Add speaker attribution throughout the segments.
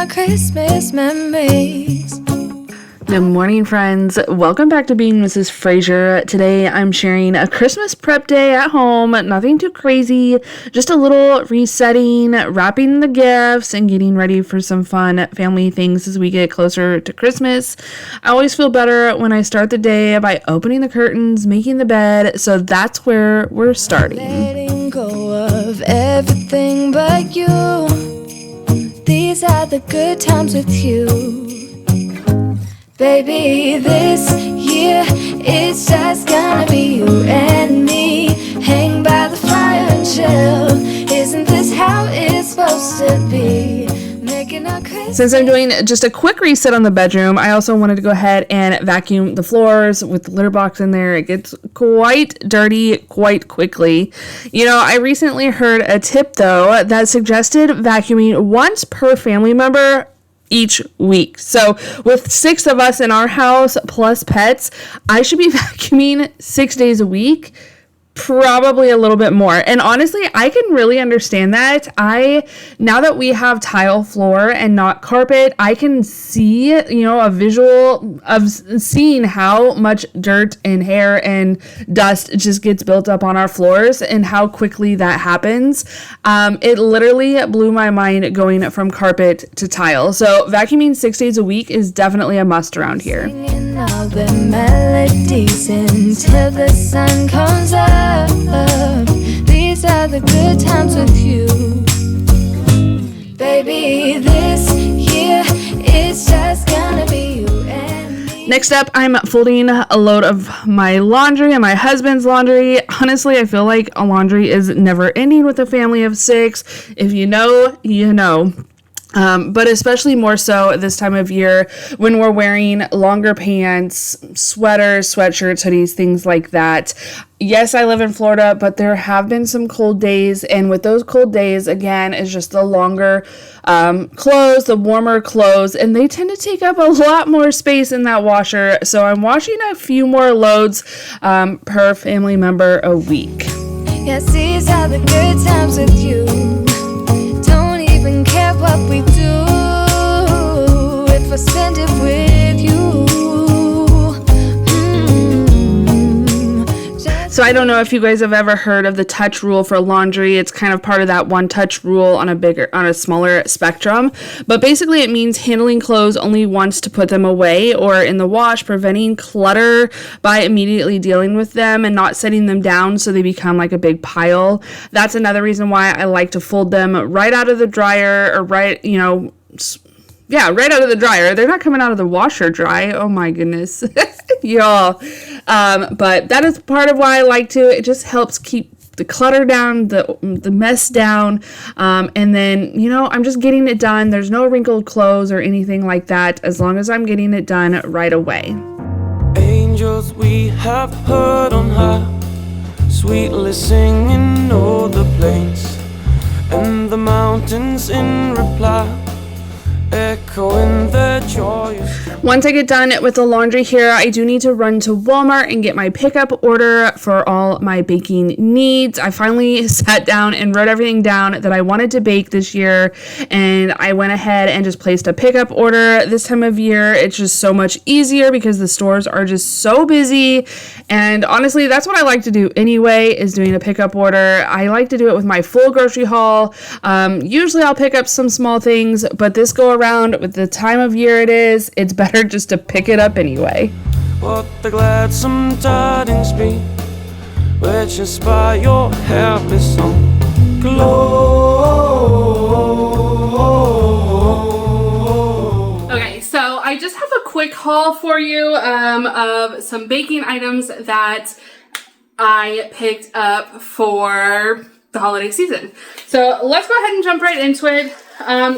Speaker 1: our Christmas memories.
Speaker 2: Good morning, friends. Welcome back to Being Mrs. Fraser. Today I'm sharing a Christmas prep day at home. Nothing too crazy, just a little resetting, wrapping the gifts, and getting ready for some fun family things as we get closer to Christmas. I always feel better when I start the day by opening the curtains, making the bed, so that's where we're starting.
Speaker 1: Letting go of everything but you. These are the good times with you. Baby, this year it's just gonna be you and me. Hang by the fire and chill. Isn't this how it's supposed to be? Making our Christmas.
Speaker 2: Since I'm doing just a quick reset on the bedroom, I also wanted to go ahead and vacuum the floors with the litter box in there. It gets quite dirty quite quickly. You know, I recently heard a tip though that suggested vacuuming once per family member each week. So with 6 of us in our house plus pets, I should be vacuuming 6 days a week, probably a little bit more. And honestly, I can really understand that. Now that we have tile floor and not carpet, I can see, a visual of seeing how much dirt and hair and dust just gets built up on our floors and how quickly that happens. It literally blew my mind going from carpet to tile. So vacuuming 6 days a week is definitely a must around here.
Speaker 1: Singing all the melodies until the sun comes up. These are the good times with you. Baby, this year it's just gonna be you and me.
Speaker 2: Next up, I'm folding a load of my laundry and my husband's laundry. Honestly, I feel like a laundry is never ending with a family of 6. If you know, you know. But especially more so this time of year when we're wearing longer pants, sweaters, sweatshirts, hoodies, things like that. Yes, I live in Florida, but there have been some cold days. And with those cold days, again, is just the longer clothes, the warmer clothes, and they tend to take up a lot more space in that washer. So I'm washing a few more loads per family member a week.
Speaker 1: Yes, these are the good times with you. Don't even care what we do if I spend it with you.
Speaker 2: So I don't know if you guys have ever heard of the touch rule for laundry. It's kind of part of that one touch rule on a smaller spectrum. But basically it means handling clothes only once to put them away or in the wash, preventing clutter by immediately dealing with them and not setting them down so they become like a big pile. That's another reason why I like to fold them right out of the dryer or right out of the dryer. They're not coming out of the washer dry. Oh my goodness. Y'all. But that is part of why I like to. It just helps keep the clutter down, the mess down. And then, I'm just getting it done. There's no wrinkled clothes or anything like that as long as I'm getting it done right away.
Speaker 3: Angels we have heard on high, sweetly singing o'er the plains and the mountains in reply, echoing their joyous.
Speaker 2: Once I get done with the laundry here, I do need to run to Walmart and get my pickup order for all my baking needs. I finally sat down and wrote everything down that I wanted to bake this year, and I went ahead and just placed a pickup order. This time of year, it's just so much easier because the stores are just so busy, and honestly, that's what I like to do anyway, is doing a pickup order. I like to do it with my full grocery haul. Usually I'll pick up some small things, but this go around with the time of year it's better just to pick it up anyway.
Speaker 3: What the gladsome tidings be, which inspire your happy song.
Speaker 2: Okay, so I just have a quick haul for you of some baking items that I picked up for the holiday season. So let's go ahead and jump right into it.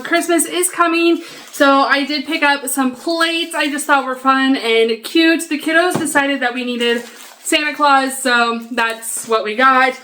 Speaker 2: Christmas is coming, so I did pick up some plates I just thought were fun and cute. The kiddos decided that we needed Santa Claus, so that's what we got.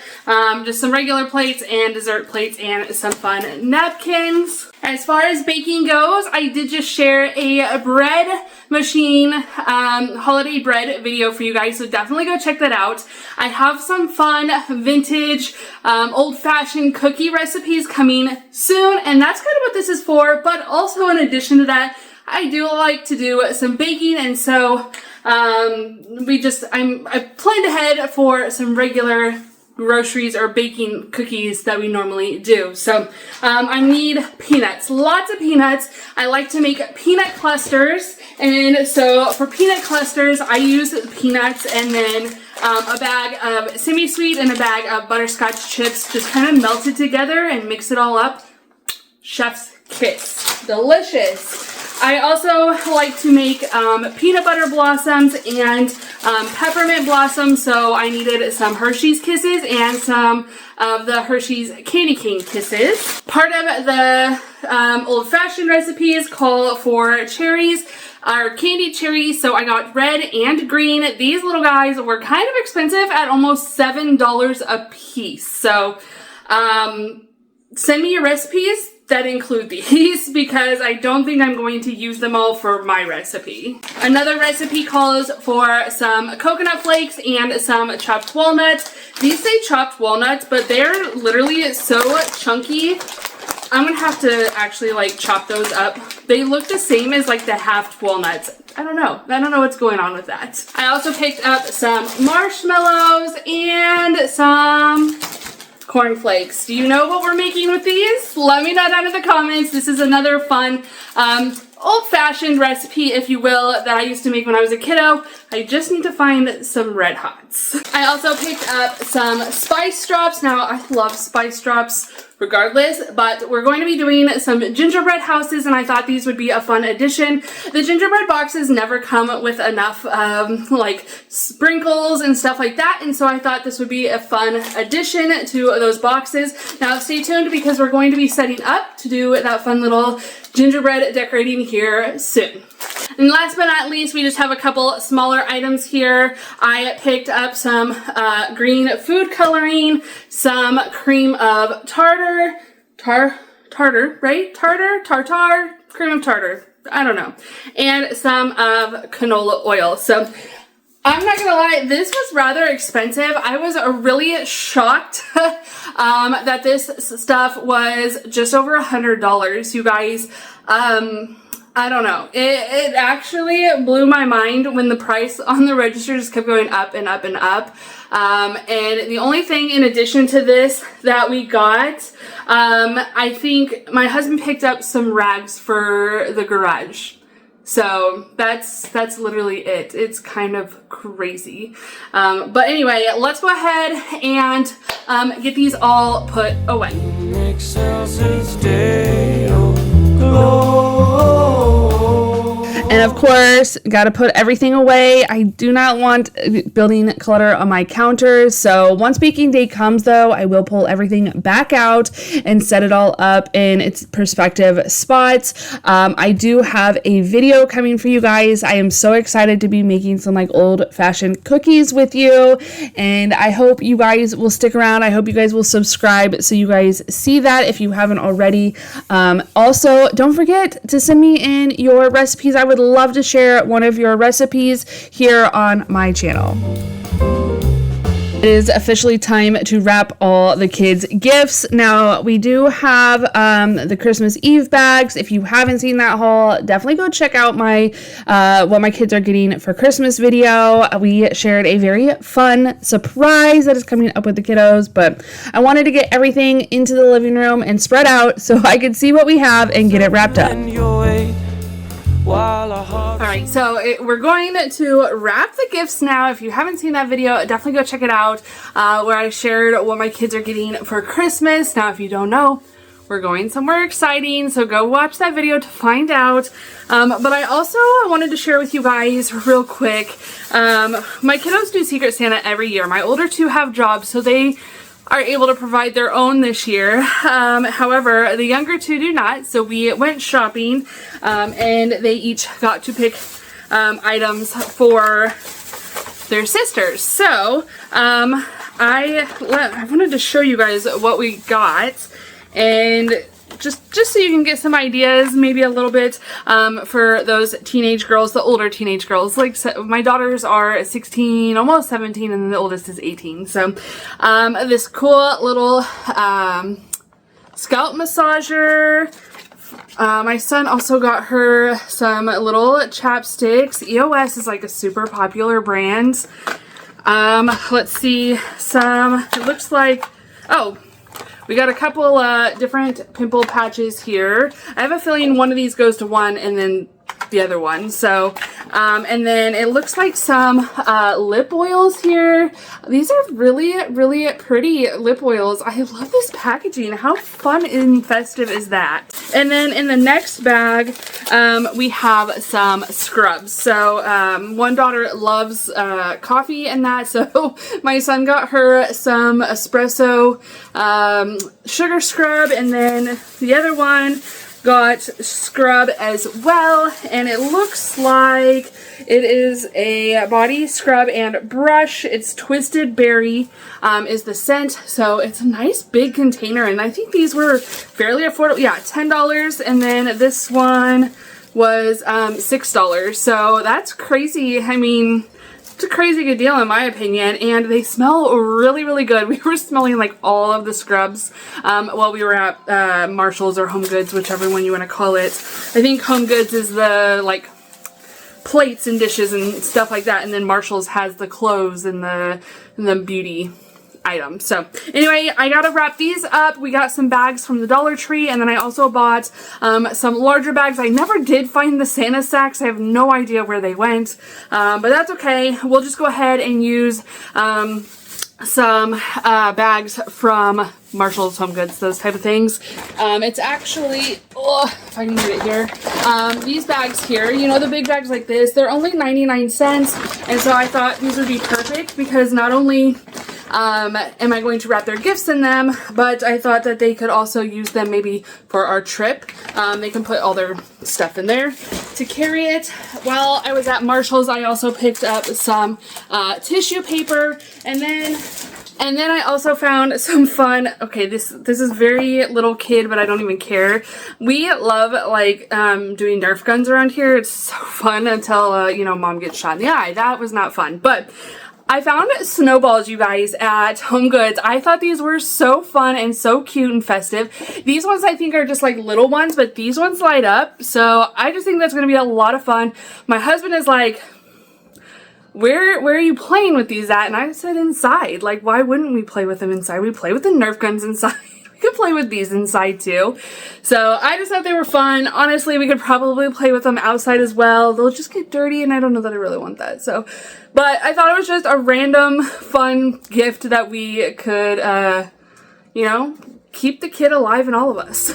Speaker 2: Just some regular plates and dessert plates and some fun napkins. As far as baking goes, I did just share a bread machine holiday bread video for you guys, so definitely go check that out. I have some fun vintage old-fashioned cookie recipes coming soon, and that's kind of what this is for. But also in addition to that, I do like to do some baking, and so I planned ahead for some regular groceries or baking cookies that we normally do. So I need peanuts, lots of peanuts. I like to make peanut clusters, and so for peanut clusters I use peanuts and then a bag of semi-sweet and a bag of butterscotch chips, just kind of melt it together and mix it all up. Chef's kiss, delicious. I also like to make peanut butter blossoms and peppermint blossoms, so I needed some Hershey's Kisses and some of the Hershey's Candy Cane Kisses. Part of the old-fashioned recipes call for cherries, or candied cherries, so I got red and green. These little guys were kind of expensive at almost $7 a piece, so send me your recipes that include these because I don't think I'm going to use them all for my recipe. Another recipe calls for some coconut flakes and some chopped walnuts. These say chopped walnuts, but they're literally so chunky. I'm gonna have to actually like chop those up. They look the same as like the halved walnuts. I don't know what's going on with that. I also picked up some marshmallows and some cornflakes. Do you know what we're making with these? Let me know down in the comments. This is another fun old-fashioned recipe, if you will, that I used to make when I was a kiddo. I just need to find some Red Hots. I also picked up some spice drops. Now, I love spice drops regardless, but we're going to be doing some gingerbread houses, and I thought these would be a fun addition. The gingerbread boxes never come with enough like sprinkles and stuff like that, and so I thought this would be a fun addition to those boxes. Now stay tuned because we're going to be setting up to do that fun little gingerbread decorating here soon. And last but not least, we just have a couple smaller items here. I picked up some green food coloring, some cream of tartar, cream of tartar, I don't know, and some of canola oil. So I'm not gonna lie, this was rather expensive. I was really shocked that this stuff was just over $100, you guys. I don't know. It actually blew my mind when the price on the register just kept going up and up and up. And the only thing in addition to this that we got, I think my husband picked up some rags for the garage. So that's literally it. It's kind of crazy. But anyway, let's go ahead and get these all put away. And of course, gotta put everything away. I do not want building clutter on my counters. So once baking day comes though, I will pull everything back out and set it all up in its perspective spots. I do have a video coming for you guys. I am so excited to be making some like old-fashioned cookies with you. And I hope you guys will stick around. I hope you guys will subscribe so you guys see that if you haven't already. Also, don't forget to send me in your recipes. I would love to share one of your recipes here on my channel. It is officially time to wrap all the kids' gifts. Now, we do have the Christmas Eve bags. If you haven't seen that haul, definitely go check out my what my kids are getting for Christmas video. We shared a very fun surprise that is coming up with the kiddos, but I wanted to get everything into the living room and spread out so I could see what we have and get it wrapped up. Alright, so we're going to wrap the gifts now. If you haven't seen that video, definitely go check it out where I shared what my kids are getting for Christmas. Now, if you don't know, we're going somewhere exciting, so go watch that video to find out. But I also wanted to share with you guys real quick, my kiddos do Secret Santa every year. My older two have jobs, so they are able to provide their own this year. However, the younger two do not, so we went shopping and they each got to pick items for they're sisters. So I wanted to show you guys what we got, and just so you can get some ideas, maybe a little bit for those teenage girls, the older teenage girls. Like, so my daughters are 16, almost 17, and then the oldest is 18. So this cool little scalp massager. My son also got her some little chapsticks. EOS is like a super popular brand. Let's see, it looks like, oh, we got a couple different pimple patches here. I have a feeling one of these goes to one and then the other one. So, and then it looks like some lip oils here. These are really, really pretty lip oils. I love this packaging. How fun and festive is that? And then in the next bag, we have some scrubs. So, one daughter loves coffee and that, so my son got her some espresso sugar scrub, and then the other one got scrub as well, and it looks like it is a body scrub and brush. It's Twisted Berry is the scent, so it's a nice big container, and I think these were fairly affordable. Yeah, $10, and then this one was $6, so that's crazy. I mean, it's a crazy good deal in my opinion, and they smell really, really good. We were smelling like all of the scrubs while we were at Marshall's or Home Goods, whichever one you want to call it. I think Home Goods is the like plates and dishes and stuff like that, and then Marshall's has the clothes and the beauty items. So anyway, I gotta wrap these up. We got some bags from the Dollar Tree, and then I also bought some larger bags. I never did find the Santa sacks. I have no idea where they went, but that's okay. We'll just go ahead and use some bags from Marshall's, Home Goods, those type of things. It's actually, oh, if I can get it here, these bags here, you know, the big bags like this, they're only 99 cents, and so I thought these would be perfect because not only am I going to wrap their gifts in them, but I thought that they could also use them maybe for our trip. They can put all their stuff in there to carry it. While I was at Marshall's, I also picked up some tissue paper, and then I also found some fun, okay, this is very little kid, but I don't even care. We love, like, doing Nerf guns around here. It's so fun until, you know, mom gets shot in the eye. That was not fun. But I found snowballs, you guys, at Home Goods. I thought these were so fun and so cute and festive. These ones I think are just like little ones, but these ones light up. So I just think that's going to be a lot of fun. My husband is like, where are you playing with these at? And I said inside. Like, why wouldn't we play with them inside? We play with the Nerf guns inside. We could play with these inside too. So I just thought they were fun. Honestly, we could probably play with them outside as well. They'll just get dirty, and I don't know that I really want that. So, but I thought it was just a random fun gift that we could, you know, keep the kid alive in all of us.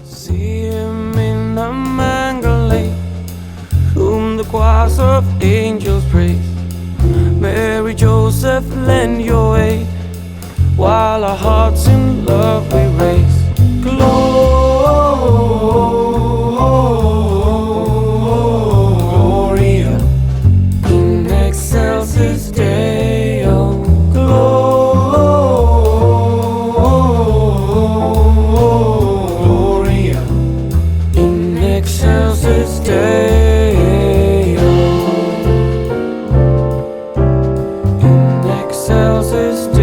Speaker 3: See him in the mango lake, whom the choirs of angels praise. Mary, Joseph, lend your aid, while our hearts in love we raise. Gloria in excelsis Deo. Gloria in excelsis Deo. In excelsis Deo.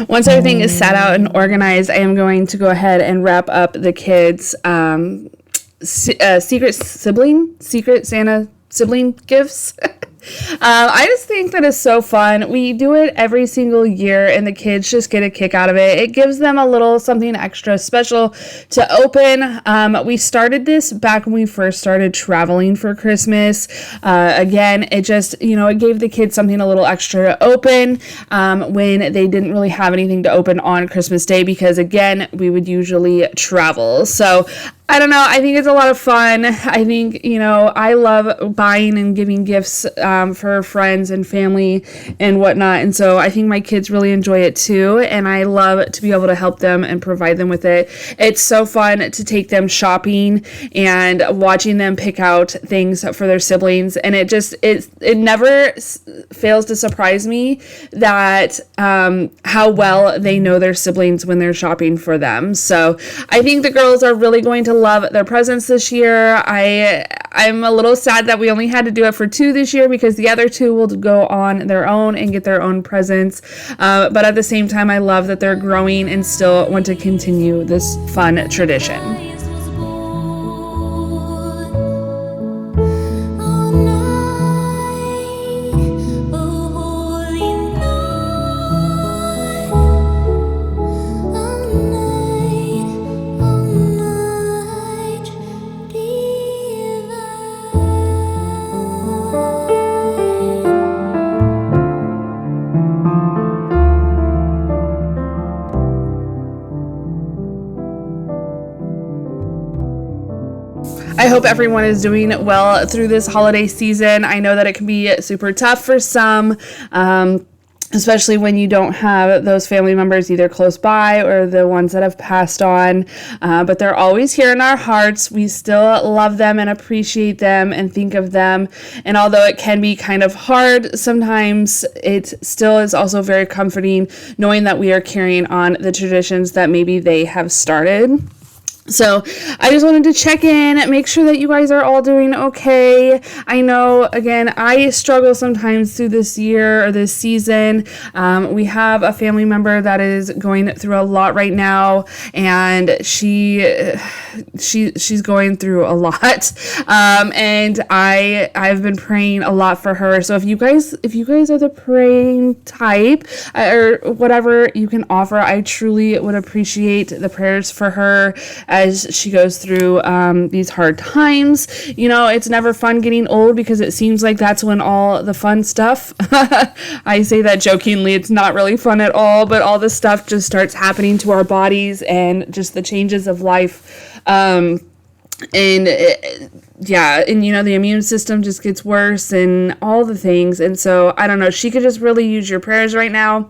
Speaker 2: Once everything is set out and organized, I am going to go ahead and wrap up the kids' secret Santa sibling gifts. I just think that is so fun. We do it every single year, and the kids just get a kick out of it. It gives them a little something extra special to open. We started this back when we first started traveling for Christmas. Again, it just, you know, it gave the kids something a little extra to open when they didn't really have anything to open on Christmas Day, because again, we would usually travel. So I don't know. I think it's a lot of fun. I think, I love buying and giving gifts for friends and family and whatnot. And so I think my kids really enjoy it too. And I love to be able to help them and provide them with it. It's so fun to take them shopping and watching them pick out things for their siblings. And it never fails to surprise me that how well they know their siblings when they're shopping for them. So I think the girls are really going to love their presents this year. I'm a little sad that we only had to do it for 2 this year because the other 2 will go on their own and get their own presents. But at the same time, I love that they're growing and still want to continue this fun tradition. I hope everyone is doing well through this holiday season. I know that it can be super tough for some, especially when you don't have those family members either close by or the ones that have passed on. But they're always here in our hearts. We still love them and appreciate them and think of them. And although it can be kind of hard, sometimes it still is also very comforting knowing that we are carrying on the traditions that maybe they have started. So I just wanted to check in, make sure that you guys are all doing okay. I know, again, I struggle sometimes through this year or this season. We have a family member that is going through a lot right now, and she's going through a lot. And I've been praying a lot for her. So if you guys are the praying type or whatever you can offer, I truly would appreciate the prayers for her as she goes through these hard times. It's never fun getting old because it seems like that's when all the fun stuff, I say that jokingly, it's not really fun at all, but all this stuff just starts happening to our bodies and just the changes of life. The immune system just gets worse and all the things. And so, I don't know, she could just really use your prayers right now.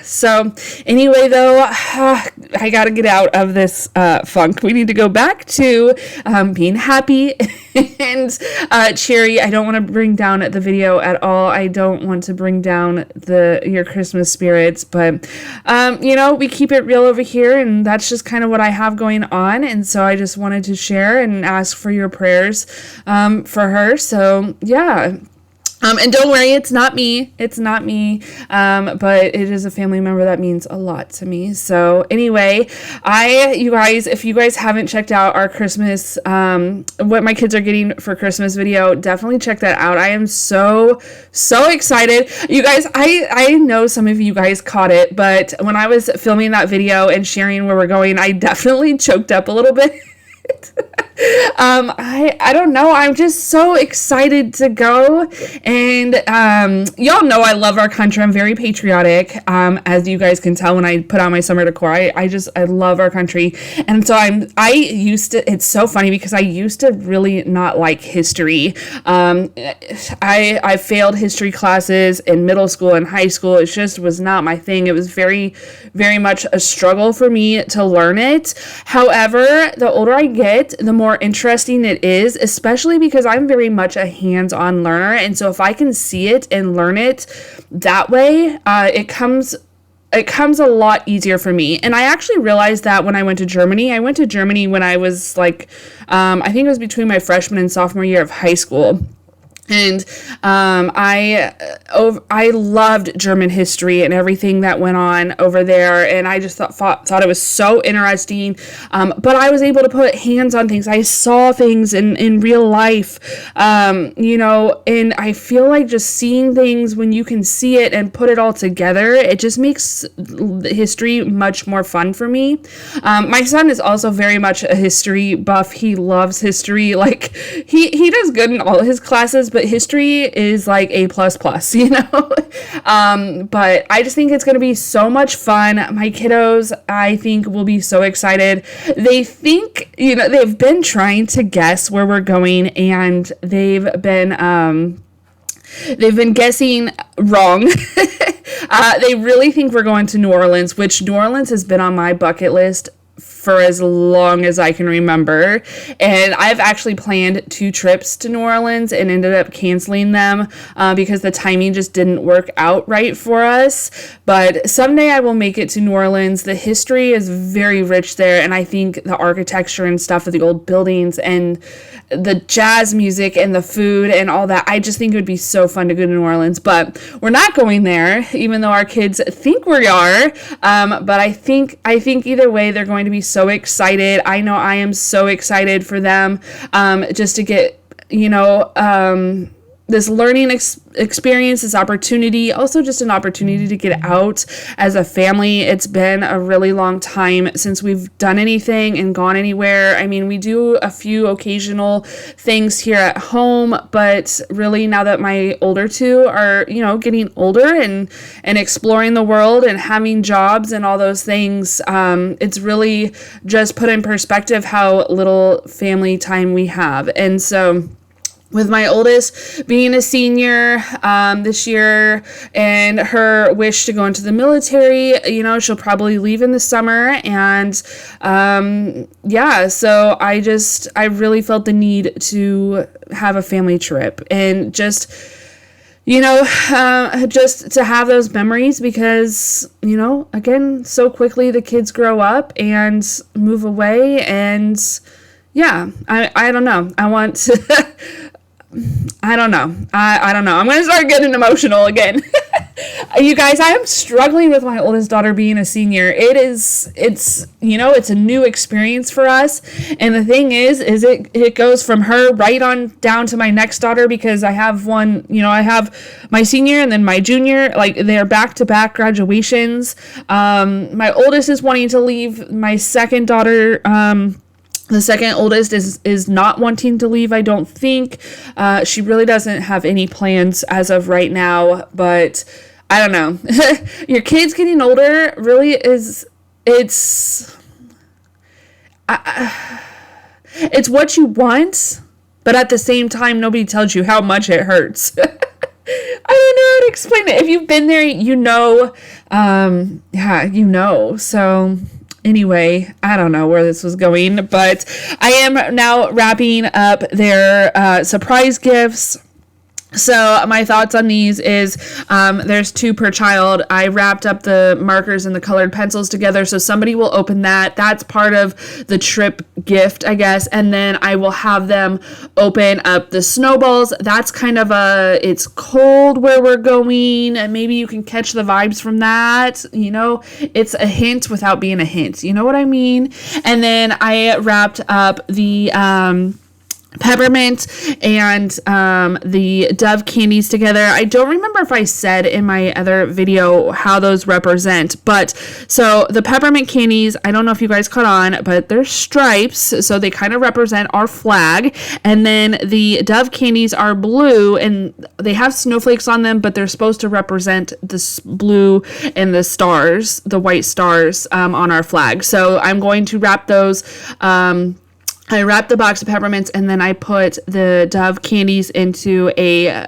Speaker 2: So anyway, though, I got to get out of this funk. We need to go back to being happy and cheery. I don't want to bring down the video at all. I don't want to bring down your Christmas spirits, but, we keep it real over here, and that's just kind of what I have going on. And so I just wanted to share and ask for your prayers for her. So, yeah. And don't worry, it's not me, but it is a family member that means a lot to me. So anyway, you guys, if you guys haven't checked out our Christmas, what my kids are getting for Christmas video, definitely check that out. I am so excited. You guys, I know some of you guys caught it, but when I was filming that video and sharing where we're going, I definitely choked up a little bit. I don't know. I'm just so excited to go. And y'all know I love our country. I'm very patriotic. As you guys can tell when I put on my summer decor, I love our country. And so it's so funny because I used to really not like history. I failed history classes in middle school and high school. It just was not my thing. It was very, very much a struggle for me to learn it. However, the older I get, the more interesting it is, especially because I'm very much a hands-on learner. And so if I can see it and learn it that way, it comes a lot easier for me. And I actually realized that when I went to Germany. I went to Germany when I was I think it was between my freshman and sophomore year of high school. And I loved German history and everything that went on over there, and I just thought it was so interesting. But I was able to put hands on things. I saw things in real life, and I feel like just seeing things when you can see it and put it all together, it just makes history much more fun for me. My son is also very much a history buff. He loves history. Like he does good in all his classes, but but history is like A++, you know? But I just think it's going to be so much fun. My kiddos, I think, will be so excited. They think, you know, they've been trying to guess where we're going, and they've been guessing wrong. They really think we're going to New Orleans, which New Orleans has been on my bucket list for as long as I can remember. And I've actually planned 2 trips to New Orleans and ended up canceling them because the timing just didn't work out right for us. But someday I will make it to New Orleans. The history is very rich there, and I think the architecture and stuff of the old buildings and the jazz music and the food and all that, I just think it would be so fun to go to New Orleans. But we're not going there, even though our kids think we are. But I think either way, they're going to be so excited. I know I am so excited for them, just to get, you know, this learning experience, this opportunity, also just an opportunity to get out as a family. It's been a really long time since we've done anything and gone anywhere. I mean, we do a few occasional things here at home, but really now that my older 2 are, you know, getting older and exploring the world and having jobs and all those things, it's really just put in perspective how little family time we have. And so with my oldest being a senior this year and her wish to go into the military, you know, she'll probably leave in the summer. And yeah, so I really felt the need to have a family trip and just, you know, just to have those memories because, you know, again, so quickly the kids grow up and move away. And yeah, I don't know. I want to... I don't know. I'm going to start getting emotional again. You guys, I am struggling with my oldest daughter being a senior. It's, you know, it's a new experience for us. And the thing is it goes from her right on down to my next daughter because I have one, you know, I have my senior and then my junior, like they're back-to-back graduations. My oldest is wanting to leave. My second daughter, the second oldest is not wanting to leave, I don't think. She really doesn't have any plans as of right now, but I don't know. Your kids getting older really is, it's what you want, but at the same time, nobody tells you how much it hurts. I don't know how to explain it. If you've been there, you know, yeah, you know, so... Anyway, I don't know where this was going, but I am now wrapping up their surprise gifts. So my thoughts on these is there's 2 per child. I wrapped up the markers and the colored pencils together, so somebody will open that. That's part of the trip gift, I guess. And then I will have them open up the snowballs. That's kind of it's cold where we're going, and maybe you can catch the vibes from that. You know, it's a hint without being a hint. You know what I mean? And then I wrapped up the peppermint and the Dove candies together. I don't remember if I said in my other video how those represent, but so the peppermint candies, I don't know if you guys caught on, but they're stripes, so they kind of represent our flag. And then the Dove candies are blue and they have snowflakes on them, but they're supposed to represent the blue and the stars, the white stars on our flag. So I'm going to wrap those I wrapped the box of peppermints and then I put the Dove candies into a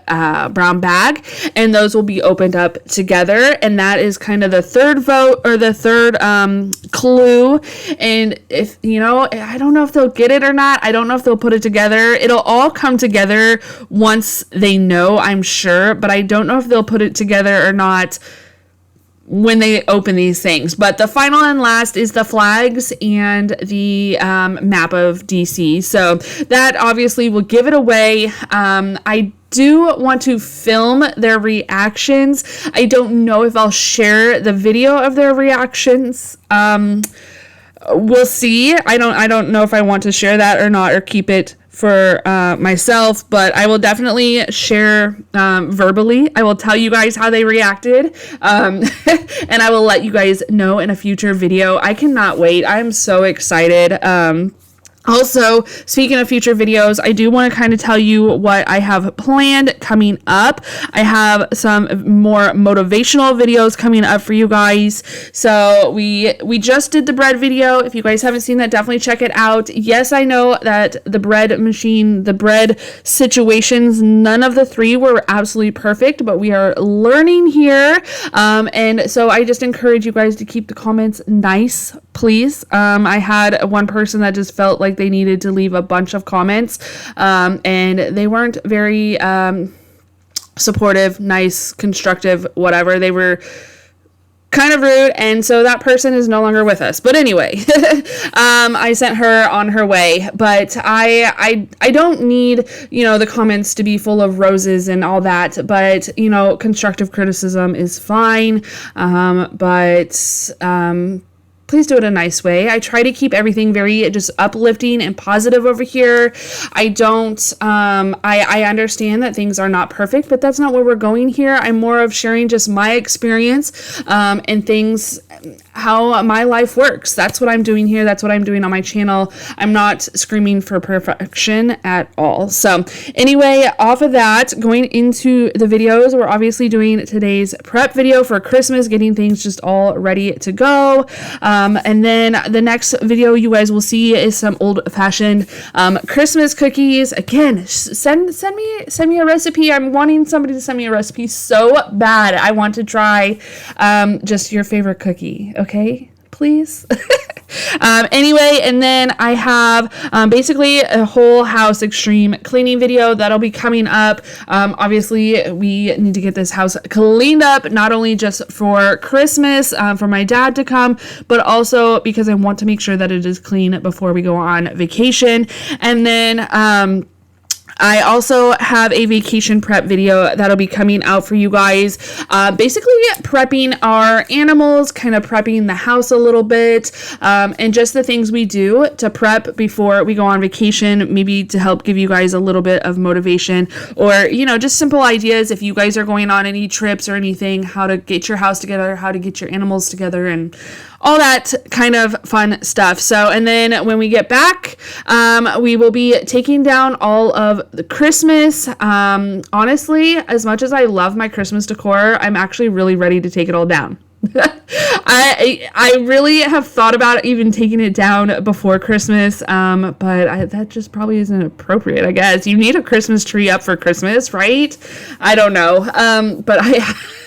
Speaker 2: brown bag, and those will be opened up together. And that is kind of the third vote, or the third clue. And if, you know, I don't know if they'll get it or not. I don't know if they'll put it together. It'll all come together once they know, I'm sure, but I don't know if they'll put it together or not when they open these things. But the final and last is the flags and the map of DC. So that obviously will give it away. I do want to film their reactions. I don't know if I'll share the video of their reactions. We'll see. I don't know if I want to share that or not, or keep it for myself, but I will definitely share verbally. I will tell you guys how they reacted, and I will let you guys know in a future video. I cannot wait. I'm so excited. Also, speaking of future videos, I do want to kind of tell you what I have planned coming up. I have some more motivational videos coming up for you guys. So we just did the bread video. If you guys haven't seen that, definitely check it out. Yes, I know that the bread machine, the bread situations, none of the three were absolutely perfect, but we are learning here. And so I just encourage you guys to keep the comments nice, please. I had one person that just felt like they needed to leave a bunch of comments, and they weren't very supportive, nice, constructive, whatever. They were kind of rude, and so that person is no longer with us. But anyway, I sent her on her way. But I don't need, the comments to be full of roses and all that. But constructive criticism is fine. But please do it a nice way. I try to keep everything very just uplifting and positive over here. I don't, I understand that things are not perfect, but that's not where we're going here. I'm more of sharing just my experience, and things, how my life works. That's what I'm doing here. That's what I'm doing on my channel. I'm not screaming for perfection at all. So anyway, off of that, going into the videos, we're obviously doing today's prep video for Christmas, getting things just all ready to go. And then the next video you guys will see is some old-fashioned Christmas cookies. Again, send me a recipe. I'm wanting somebody to send me a recipe so bad. I want to try just your favorite cookie. Okay, please. Anyway, and then I have basically a whole house extreme cleaning video that'll be coming up. Obviously, we need to get this house cleaned up, not only just for Christmas, for my dad to come, but also because I want to make sure that it is clean before we go on vacation. And then I also have a vacation prep video that'll be coming out for you guys. Basically prepping our animals, kind of prepping the house a little bit, and just the things we do to prep before we go on vacation, maybe to help give you guys a little bit of motivation, or, just simple ideas if you guys are going on any trips or anything, how to get your house together, how to get your animals together, and all that kind of fun stuff. So, and then when we get back, we will be taking down all of the Christmas. Honestly, as much as I love my Christmas decor, I'm actually really ready to take it all down. I really have thought about even taking it down before Christmas, but that just probably isn't appropriate, I guess. You need a Christmas tree up for Christmas, right? I don't know. But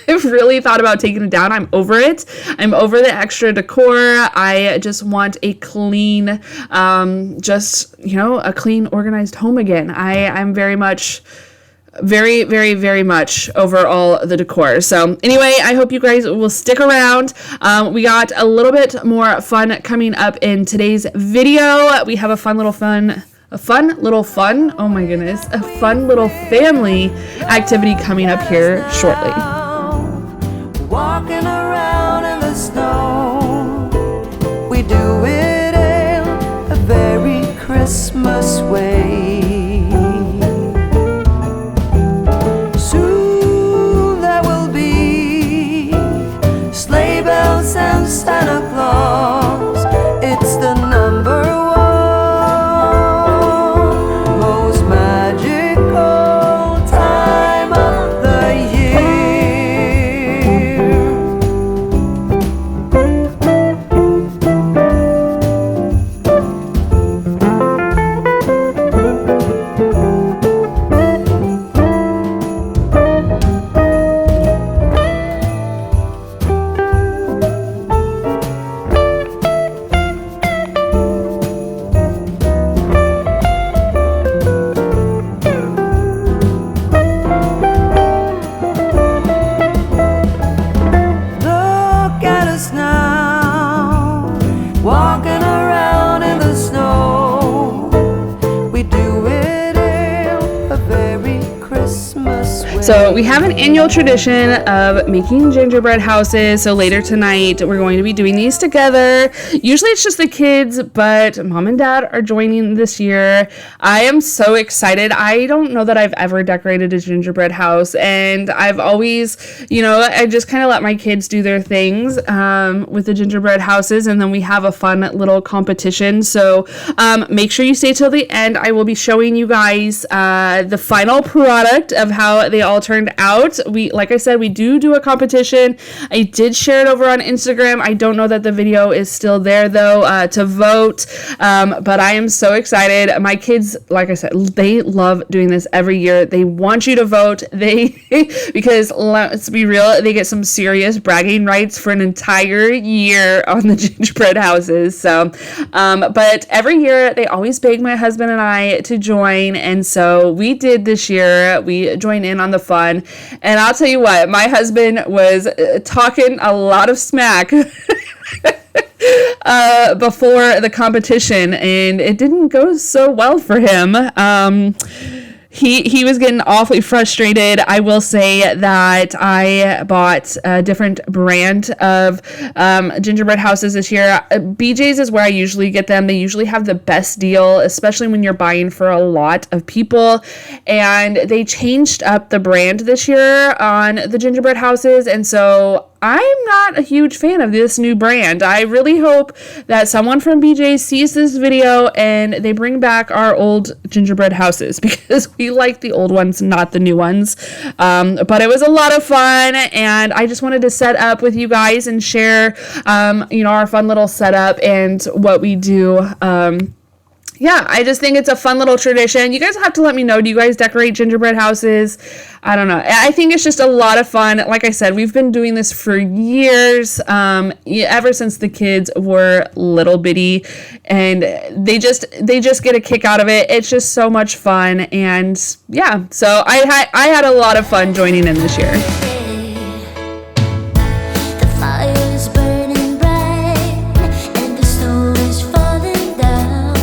Speaker 2: I've really thought about taking it down. I'm over it. I'm over the extra decor. I just want a clean, a clean, organized home again. I'm very much over all the decor. So anyway, I hope you guys will stick around. We got a little bit more fun coming up in today's video. We have a fun little family activity coming up here shortly.
Speaker 3: Walking around in the snow, we do it in a very Christmas way. Soon there will be sleigh bells and Santa Claus. It's the number one most magical time of the year.
Speaker 2: So we have an annual tradition of making gingerbread houses. So later tonight, we're going to be doing these together. Usually it's just the kids, but mom and dad are joining this year. I am so excited. I don't know that I've ever decorated a gingerbread house, and I've always, I just kind of let my kids do their things with the gingerbread houses, and then we have a fun little competition. So make sure you stay till the end. I will be showing you guys the final product of how they all turned out. Like I said, we do a competition. I did share it over on Instagram. I don't know that the video is still there though to vote, but I am so excited. My kids, like I said, they love doing this every year. They want you to vote. Because let's be real, they get some serious bragging rights for an entire year on the gingerbread houses. So, but every year they always beg my husband and I to join, and so we did this year. We joined in on the fun, and I'll tell you what, my husband was talking a lot of smack before the competition, and it didn't go so well for him. He was getting awfully frustrated. I will say that I bought a different brand of gingerbread houses this year. BJ's is where I usually get them. They usually have the best deal, especially when you're buying for a lot of people. And they changed up the brand this year on the gingerbread houses, and so I'm not a huge fan of this new brand. I really hope that someone from BJ sees this video and they bring back our old gingerbread houses, because we like the old ones, not the new ones. But it was a lot of fun, and I just wanted to set up with you guys and share, our fun little setup and what we do. Yeah, I just think it's a fun little tradition. You guys have to let me know. Do you guys decorate gingerbread houses? I don't know. I think it's just a lot of fun. Like I said, we've been doing this for years, ever since the kids were little bitty, and they just get a kick out of it. It's just so much fun, and yeah. So I had a lot of fun joining in this year.
Speaker 1: The fire is burning bright and the snow is falling down.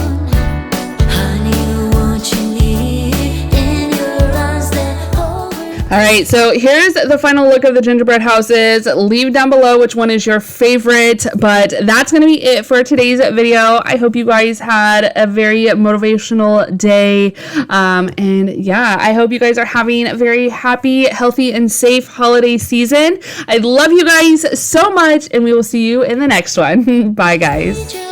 Speaker 1: Honey, won't you leave in your arms that hold me?
Speaker 2: All right, so here's the final look of the gingerbread houses. Leave down below which one is your favorite, but that's going to be it for today's video. I hope you guys had a very motivational day, and yeah, I hope you guys are having a very happy, healthy, and safe holiday season. I love you guys so much, and we will see you in the next one. Bye, guys.